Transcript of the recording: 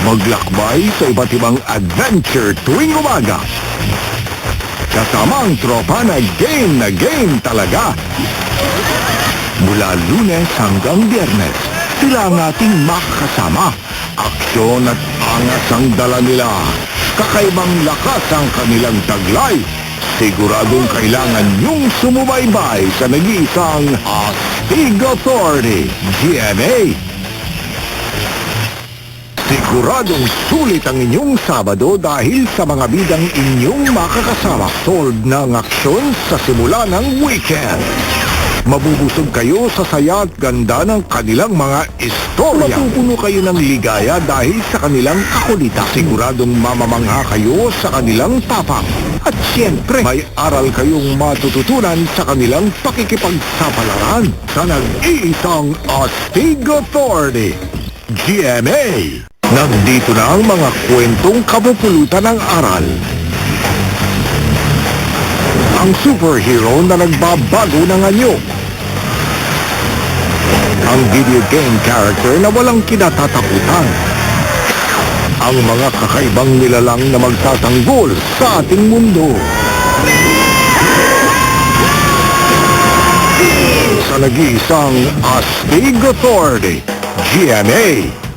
Maglakbay sa iba't ibang adventure tuwing umaga. Kasama ang tropa na game talaga. Mula Lunes hanggang Biyernes, sila ang ating makakasama. Aksyon at angas ang dala nila. Kakaibang lakas ang kanilang taglay. Siguradong kailangan niyong sumubaybay sa nag-iisang Astig Authority, GMA. Siguradong sulit ang inyong Sabado dahil sa mga bidang inyong makakasama. Sold ng aksyon sa simula ng weekend. Mabubusog kayo sa saya at ganda ng kanilang mga istorya. Matupuno kayo ng ligaya dahil sa kanilang kakulitan. Siguradong mamamangha kayo sa kanilang tapang. At siyempre, may aral kayong matututunan sa kanilang pakikipagsapalaran sa nag-iisang Astig Authority, GMA. Nandito na ang mga kwentong kapupulutan ng aral. Ang superhero na nagbabago ng anyo. Ang video game character na walang kinatatakutan. Ang mga kakaibang nilalang na magtatanggol sa ating mundo. Sa nag-iisang Astig Authority, GMA.